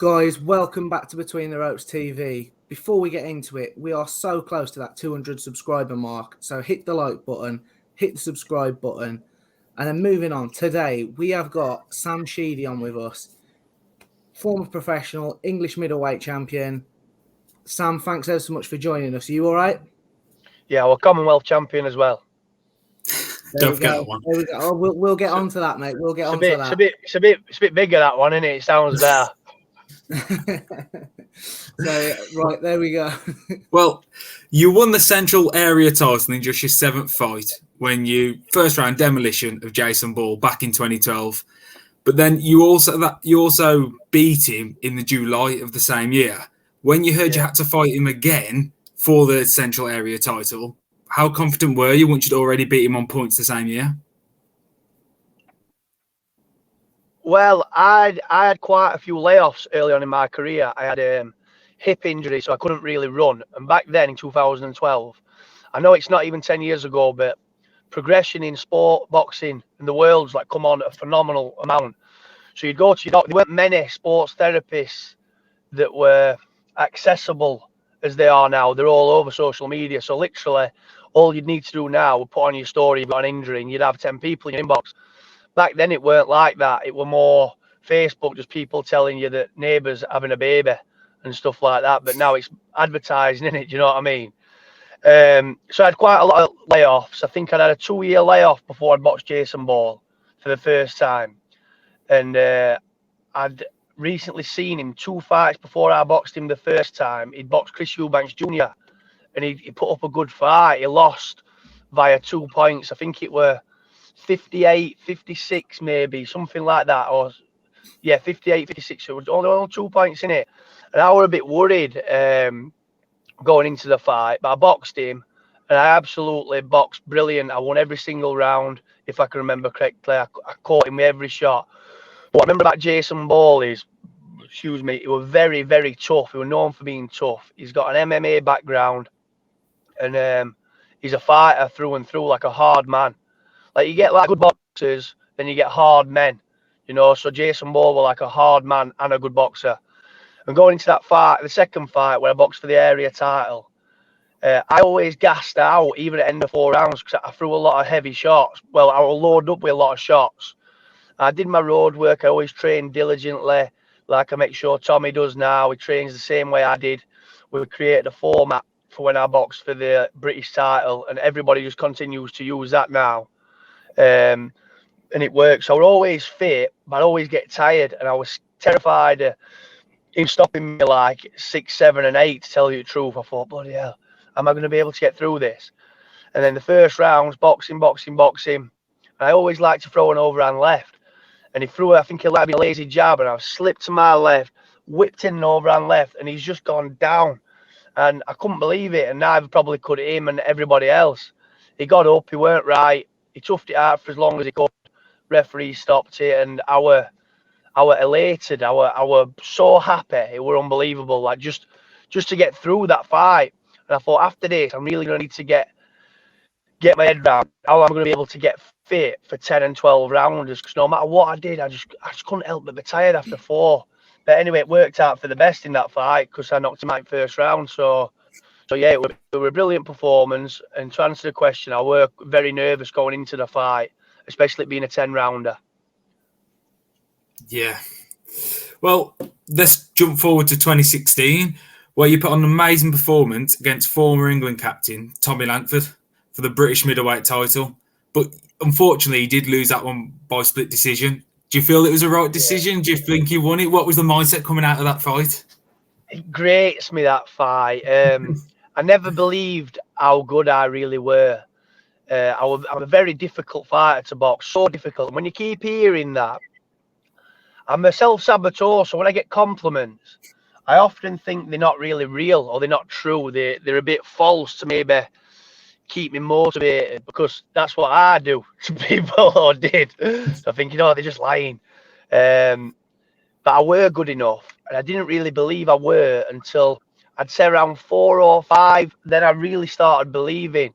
Guys, welcome back to Between the Ropes TV. Before we get into it, we are so close to that 200 subscriber mark. So hit the like button, hit the subscribe button. And then moving on, today we have got Sam Sheedy on with us. Former professional, English middleweight champion. Sam, thanks ever so much for joining us. Are you all right? Yeah, well, Commonwealth champion as well. Don't forget that one. There we go. Oh, we'll get onto that, mate. We'll get onto that. It's a bit bigger, that one, isn't it? It sounds better. So, right, there we go. Well, you won the Central Area title in just your 7th fight when you first round demolition of Jason Ball back in 2012. But then you also beat him in the July of the same year. When you heard you had to fight him again for the Central Area title, how confident were you once you'd already beat him on points the same year? Well, I had quite a few layoffs early on in my career. I had a hip injury, so I couldn't really run. And back then in 2012, I know it's not even 10 years ago, but progression in sport, boxing, and the world's like come on at a phenomenal amount. So you'd go to your doctor. There weren't many sports therapists that were accessible as they are now. They're all over social media. So literally, all you'd need to do now would put on your story you've got an injury, and you'd have 10 people in your inbox. Back then, it weren't like that. It were more Facebook, just people telling you that neighbours having a baby and stuff like that. But now it's advertising, innit? Do you know what I mean? So I had quite a lot of layoffs. I think I'd had a 2-year layoff before I'd boxed Jason Ball for the first time. And I'd recently seen him 2 fights before I boxed him the first time. He'd boxed Chris Eubanks Jr. and he put up a good fight. He lost via 2 points. I think it were 58, 56 maybe, something like that. Or yeah, 58, 56. It was only 2 points in it. And I was a bit worried going into the fight, but I boxed him and I absolutely boxed brilliant. I won every single round, if I can remember correctly. I caught him with every shot. What I remember about Jason Ball is, he was very, very tough. He was known for being tough. He's got an MMA background and he's a fighter through and through, like a hard man. Like you get like good boxers, then you get hard men, you know. So Jason Ball was like a hard man and a good boxer. And going into that fight, the second fight where I boxed for the area title, I always gassed out, even at the end of 4 rounds, because I threw a lot of heavy shots. Well, I was loaded up with a lot of shots. I did my road work. I always trained diligently, like I make sure Tommy does now. He trains the same way I did. We created a format for when I boxed for the British title, and everybody just continues to use that now. And it works. So I was always fit, but I'd always get tired, and I was terrified of him stopping me like 6, 7, and 8. To tell you the truth, I thought, bloody hell, am I going to be able to get through this? And then the first rounds, boxing. And I always like to throw an overhand left, and he threw, I think he let me a lazy jab, and I slipped to my left, whipped in an overhand left, and he's just gone down, and I couldn't believe it, and neither probably could him and everybody else. He got up, he weren't right. He toughed it out for as long as he could. Referee stopped it, and I were elated. I were so happy. It were unbelievable. Like just to get through that fight. And I thought, after this, I'm really going to need to get my head around how I'm going to be able to get fit for 10 and 12 rounders. Because no matter what I did, I just couldn't help but be tired after 4. But anyway, it worked out for the best in that fight because I knocked him out in first round. So yeah, it was a brilliant performance. And to answer the question, I were very nervous going into the fight, especially it being a 10-rounder. Yeah. Well, let's jump forward to 2016, where you put on an amazing performance against former England captain Tommy Langford for the British middleweight title. But unfortunately, he did lose that one by split decision. Do you feel it was a right decision? Do you think you won it? What was the mindset coming out of that fight? It grates me, that fight. I never believed how good I really were. I'm a very difficult fighter to box, so difficult. When you keep hearing that, I'm a self-saboteur, so when I get compliments, I often think they're not really real or they're not true. They're a bit false to maybe keep me motivated, because that's what I do to people, or did. So I think, they're just lying. But I were good enough, and I didn't really believe I were until I'd say around 4 or 5. Then I really started believing.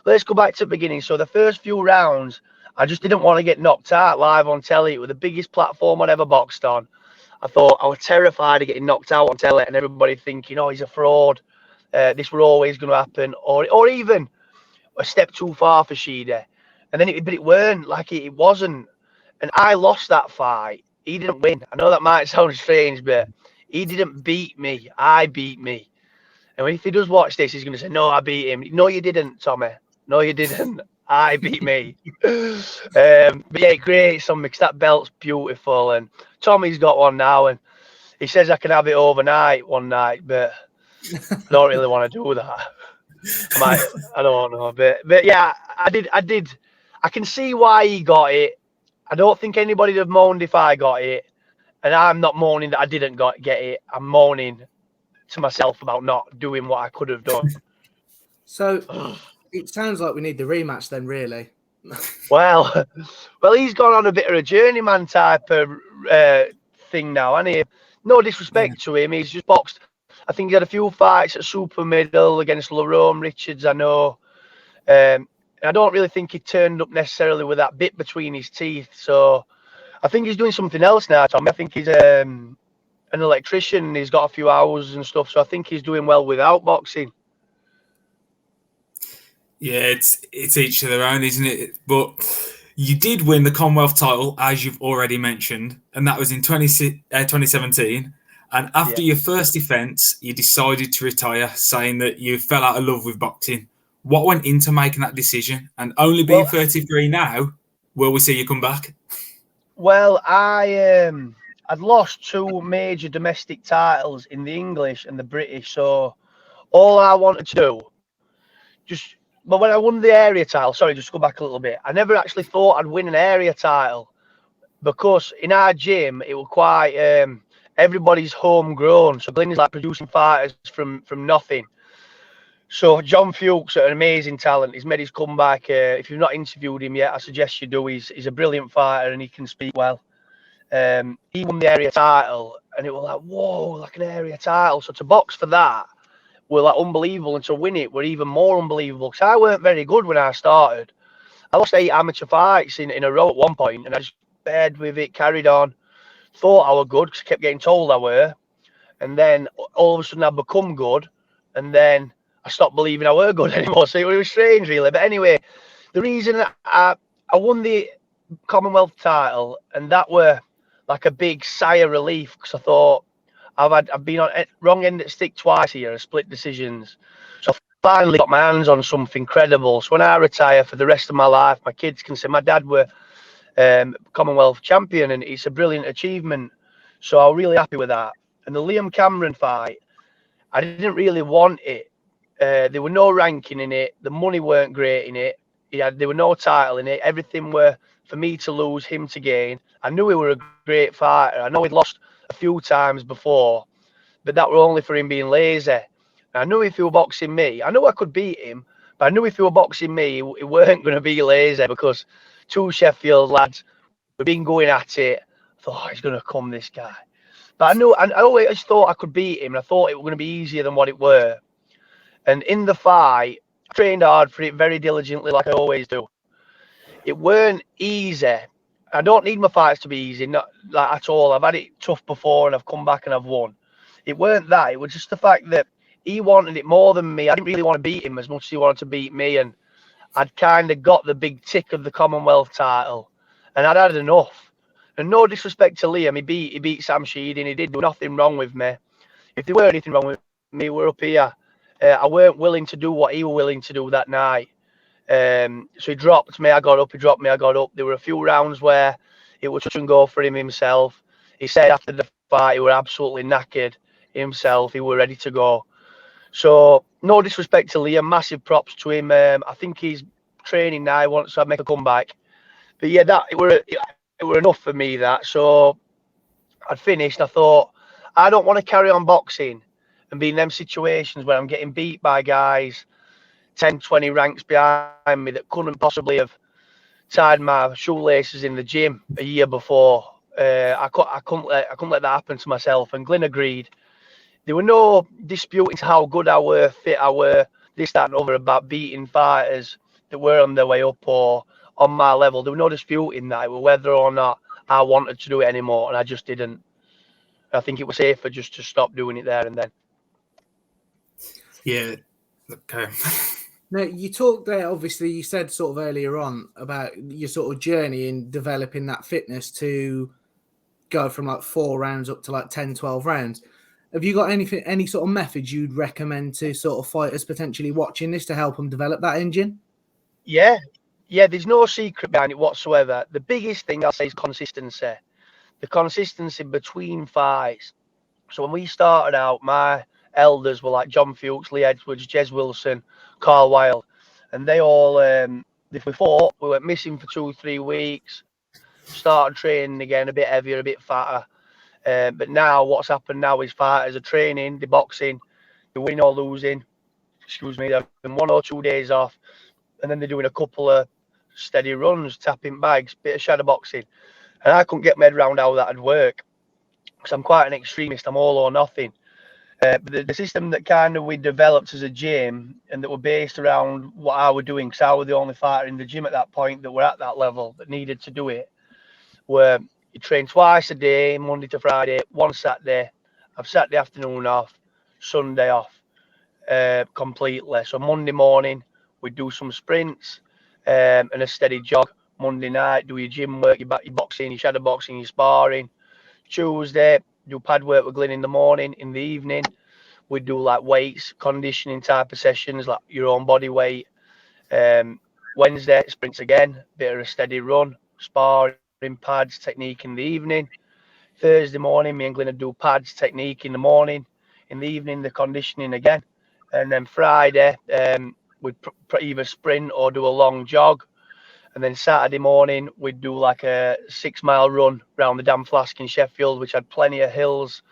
Let's go back to the beginning. So the first few rounds, I just didn't want to get knocked out live on telly. It was the biggest platform I'd ever boxed on. I thought I was terrified of getting knocked out on telly and everybody thinking, oh, he's a fraud. This were always going to happen, or even a step too far for Sheedy. And then but it weren't, like it wasn't. And I lost that fight. He didn't win. I know that might sound strange, but he didn't beat me. I beat me. And if he does watch this, he's going to say, no, I beat him. No, you didn't, Tommy. No, you didn't. I beat me. But yeah, great on me because that belt's beautiful. And Tommy's got one now, and he says I can have it overnight one night, but I don't really want to do that. I don't know, but yeah, I did. I can see why he got it. I don't think anybody'd have moaned if I got it, and I'm not moaning that I didn't get it. I'm moaning to myself about not doing what I could have done. So it sounds like we need the rematch then, really. Well, he's gone on a bit of a journeyman type of thing now, and he. No disrespect to him, he's just boxed. I think he had a few fights at super middle against Lerone Richards, I know. I don't really think he turned up necessarily with that bit between his teeth. So I think he's doing something else now, Tommy. I think he's an electrician. He's got a few hours and stuff. So I think he's doing well without boxing. Yeah, it's each to their own, isn't it? But you did win the Commonwealth title, as you've already mentioned, and that was in 2017. And after your first defence, you decided to retire, saying that you fell out of love with boxing. What went into making that decision? And only being 33 now, will we see you come back? Well, I'd lost 2 major domestic titles in the English and the British. So all I wanted to do, but when I won the area title, sorry, just go back a little bit. I never actually thought I'd win an area title because in our gym, it was quite... everybody's homegrown. So Glyn's like producing fighters from nothing. So John Fuchs, an amazing talent, he's made his comeback. If you've not interviewed him yet, I suggest you do. He's a brilliant fighter and he can speak well. He won the area title and it was like, whoa, like an area title. So to box for that were like unbelievable, and to win it were even more unbelievable because I weren't very good when I started. I lost 8 amateur fights in a row at one point and I just bared with it, carried on. Thought I was good because I kept getting told I were, and then all of a sudden I become good, and then I stopped believing I were good anymore. So it was strange, really. But anyway, the reason I won the Commonwealth title, and that were like a big sigh of relief because I thought I've been on wrong end of the stick twice here, split decisions. So I finally got my hands on something credible. So when I retire for the rest of my life, my kids can say my dad were Commonwealth champion, and it's a brilliant achievement. So I'm really happy with that. And the Liam Cameron fight, I didn't really want it. There were no ranking in it. The money weren't great in it. There were no title in it. Everything were for me to lose, him to gain. I knew he were a great fighter. I know he'd lost a few times before, but that were only for him being lazy. I knew if he were boxing me, I knew I could beat him, but I knew if he were boxing me, he weren't going to be lazy because 2 Sheffield lads, we've been going at it. I thought, oh, he's going to come, this guy. But I always thought I could beat him. And I thought it was going to be easier than what it were. And in the fight, I trained hard for it very diligently, like I always do. It weren't easy. I don't need my fights to be easy, not like at all. I've had it tough before and I've come back and I've won. It weren't that. It was just the fact that he wanted it more than me. I didn't really want to beat him as much as he wanted to beat me. And I'd kind of got the big tick of the Commonwealth title, and I'd had enough. And no disrespect to Liam, he beat Sam Sheedy, and he did nothing wrong with me. If there were anything wrong with me, we're up here. I weren't willing to do what he was willing to do that night. So he dropped me, I got up. He dropped me, I got up. There were a few rounds where it was touch and go for him himself. He said after the fight, he were absolutely knackered himself. He were ready to go. So no disrespect to Liam, massive props to him. I think he's training now. He wants to make a comeback. But yeah, it were enough for me that. So I'd finished. I thought I don't want to carry on boxing and be in them situations where I'm getting beat by guys 10, 20 ranks behind me that couldn't possibly have tied my shoelaces in the gym a year before. I couldn't let that happen to myself. And Glyn agreed. There were no disputing how good I were, fit I were, this, that, and other about beating fighters that were on their way up or on my level. There were no disputing that. It was whether or not I wanted to do it anymore, and I just didn't. I think it was safer just to stop doing it there and then. Yeah. Okay. Now, you talked there, obviously, you said sort of earlier on about your sort of journey in developing that fitness to go from like 4 rounds up to like 10, 12 rounds. Have you got any sort of methods you'd recommend to sort of fighters potentially watching this to help them develop that engine? Yeah, there's no secret behind it whatsoever. The biggest thing I'll say is consistency. The consistency between fights. So when we started out, my elders were like John Fuchs, Lee Edwards, Jez Wilson, Carl Wilde, and they all, if we fought, we went missing for 2-3 weeks, started training again, a bit heavier, a bit fatter. But now what's happened now is fighters are training, they're boxing, they're winning or losing. They're having 1 or 2 days off, and then they're doing a couple of steady runs, tapping bags, bit of shadow boxing. And I couldn't get my head around how that'd work, because I'm quite an extremist. I'm all or nothing. But the system that kind of we developed as a gym and that were based around what I was doing, because I was the only fighter in the gym at that point that were at that level that needed to do it, where you train twice a day, Monday to Friday, one Saturday. I've Saturday afternoon off, Sunday off completely. So Monday morning, we do some sprints and a steady jog. Monday night, do your gym work, your boxing, your shadow boxing, your sparring. Tuesday, do pad work with Glyn in the morning. In the evening, we do like weights, conditioning type of sessions, like your own body weight. Wednesday, sprints again, bit of a steady run, sparring, pads, technique in the evening. Thursday morning, me and Glyn do pads, technique in the morning. In the evening, the conditioning again. And then Friday, we'd either sprint or do a long jog. And then Saturday morning, we'd do like a 6-mile run around the Dam Flask in Sheffield, which had plenty of hills,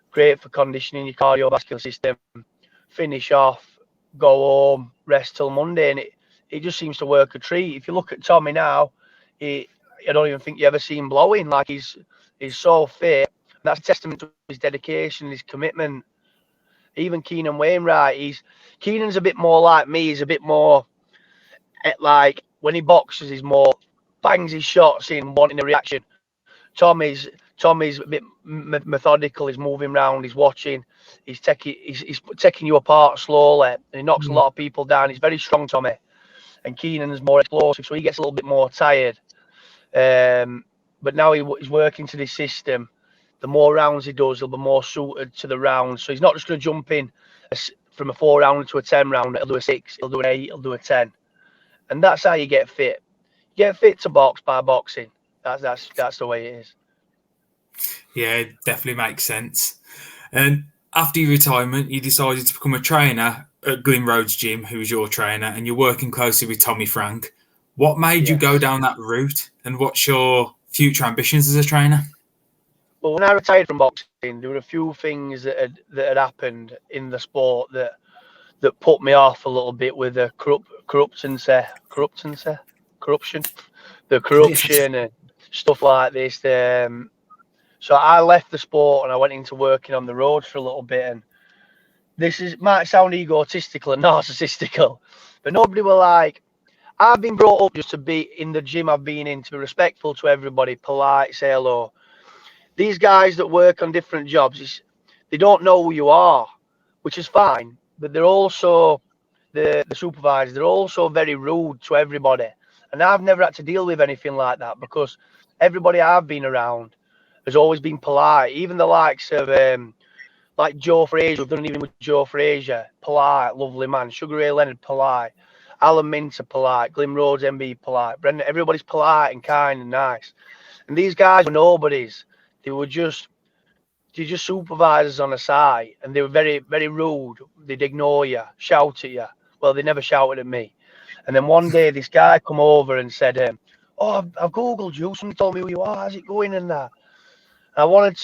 great for conditioning your cardiovascular system. Finish off, go home, rest till Monday, and it just seems to work a treat. If you look at Tommy now, I don't even think you ever see him blowing. Like he's so fit. That's a testament to his dedication, his commitment. Even Keenan Wainwright, Keenan's a bit more like me. He's a bit more like when he boxes, he's more bangs his shots in, wanting a reaction. Tommy's a bit methodical. He's moving around. He's watching. He's taking you apart slowly. And he knocks a lot of people down. He's very strong, Tommy. And Keenan's more explosive, so he gets a little bit more tired. But now he's working to this system. The more rounds he does, he'll be more suited to the rounds. So he's not just going to jump in from a 4-round to a 10-round. He'll do a 6. He'll do an 8. He'll do a 10. And that's how you get fit. You get fit to box by boxing. That's the way it is. Yeah, it definitely makes sense. And after your retirement, you decided to become a trainer at Glyn Road's gym, who was your trainer, and you're working closely with Tommy Frank. What made you go down that route, and what's your future ambitions as a trainer? Well, when I retired from boxing, there were a few things that had happened in the sport that put me off a little bit with the corruption, and stuff like this. So I left the sport and I went into working on the roads for a little bit. And might sound egotistical and narcissistical, but nobody were like, I've been brought up just to be in the gym I've been in, to be respectful to everybody, polite, say hello. These guys that work on different jobs, they don't know who you are, which is fine. But they're also, the supervisors, they're also very rude to everybody. And I've never had to deal with anything like that, because everybody I've been around has always been polite. Even the likes of like Joe Frazier, we've done even with Joe Frazier, polite, lovely man. Sugar Ray Leonard, polite. Alan Minter, polite. Glyn Rhodes, MB, polite. Brendan, everybody's polite and kind and nice. And these guys were nobodies. They're just supervisors on a site, and they were very, very rude. They'd ignore you, shout at you. Well, they never shouted at me. And then one day, this guy come over and said, "Oh, I've googled you. Somebody told me who you are. How's it going?" And that. And I wanted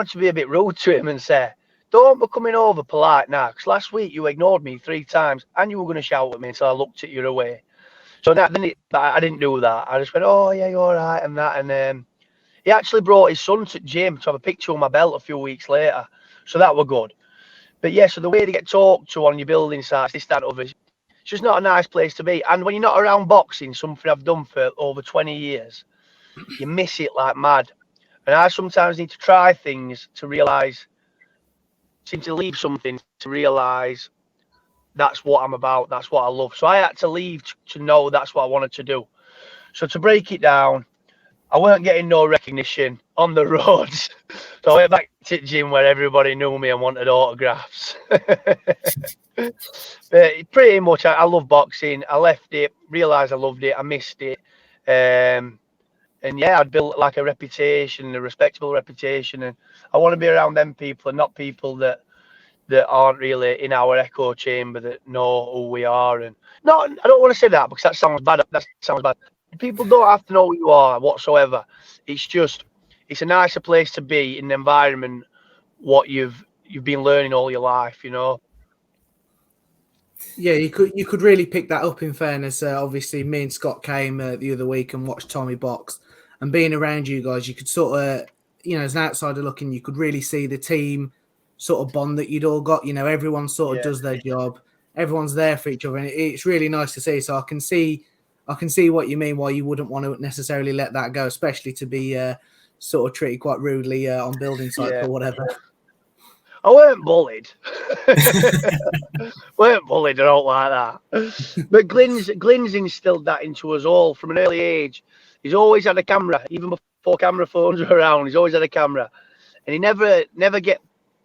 to be a bit rude to him and say, "Don't be coming over polite now, because last week you ignored me 3 times, and you were going to shout at me until I looked at you away." So I didn't do that. I just went, "Oh yeah, you're all right," and that, and he actually brought his son to the gym to have a picture of my belt a few weeks later. So that were good. But yeah, so the way to get talked to on your building sites, this, that, other, it's just not a nice place to be. And when you're not around boxing, something I've done for over 20 years, you miss it like mad. And I sometimes need to try things to realise, seem to leave something to realise that's what I'm about, that's what I love. So I had to leave to know that's what I wanted to do. So to break it down, I weren't getting no recognition on the roads. So I went back to the gym where everybody knew me and wanted autographs. But pretty much, I love boxing. I left it, realised I loved it, I missed it. And yeah, I'd built like a reputation, a respectable reputation. And I want to be around them people and not people that aren't really in our echo chamber that know who we are. And no, I don't want to say that because that sounds bad. That sounds bad. People don't have to know who you are whatsoever. It's just, it's a nicer place to be in the environment what you've been learning all your life, you know. Yeah, you could really pick that up. In fairness, obviously, me and Scott came the other week and watched Tommy box, and being around you guys, you could sort of, as an outsider looking, you could really see the team sort of bond that you'd all got. Everyone sort of does their job, everyone's there for each other, and it's really nice to see. So I can see what you mean. Why you wouldn't want to necessarily let that go, especially to be sort of treated quite rudely on building sites or whatever. I weren't bullied. Weren't bullied, I don't like that. But Glenn's instilled that into us all from an early age. He's always had a camera, even before camera phones were around. He's always had a camera, and he never get.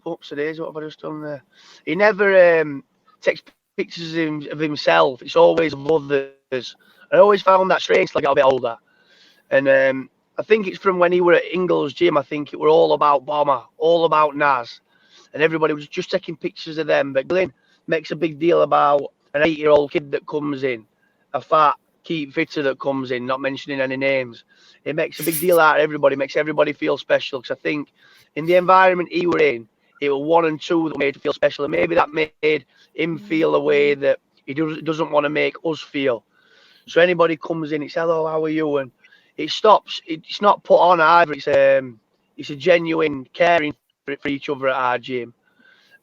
Oops, it is. What have I just done there? He never takes pictures of himself. It's always of others. I always found that strange till I got a bit older, and I think it's from when he were at Ingles Gym. I think it were all about Bomber, all about Naz. And everybody was just taking pictures of them. But Glenn makes a big deal about an 8-year-old kid that comes in, a fat keep fitter that comes in, not mentioning any names. It makes a big deal out of everybody, makes everybody feel special. Because I think in the environment he were in, it was 1 and 2 that made him feel special. And maybe that made him feel a way that he doesn't want to make us feel. So anybody comes in, it's hello, how are you? And it stops. It's not put on either. It's a genuine caring for each other at our gym,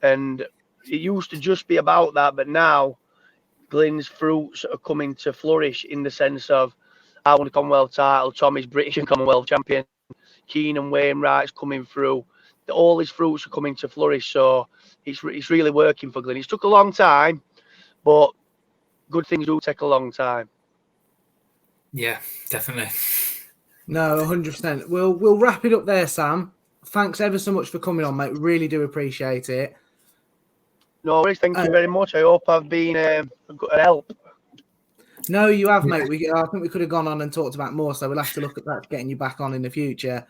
and it used to just be about that, but now Glenn's fruits are coming to flourish in the sense of I won the Commonwealth title, Tommy's British and Commonwealth champion, Keenan Wainwright's coming through, all his fruits are coming to flourish. So it's really working for Glenn. It's took a long time, but good things do take a long time. Yeah, definitely. No, 100%. We'll wrap it up there, Sam. Thanks ever so much for coming on, mate. We really do appreciate it. No worries. Thank you very much. I hope I've been a help. No, you have, mate. I think we could have gone on and talked about more, so we'll have to look at that, getting you back on in the future.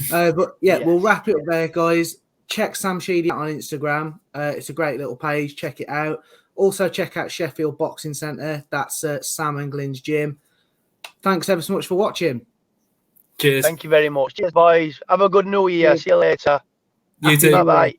But yeah, We'll wrap it up there, guys. Check Sam Sheedy on Instagram. It's a great little page. Check it out. Also, check out Sheffield Boxing Centre. That's Sam and Glenn's gym. Thanks ever so much for watching. Cheers. Thank you very much. Cheers, boys. Have a good new year. See you later. You too. Bye-bye.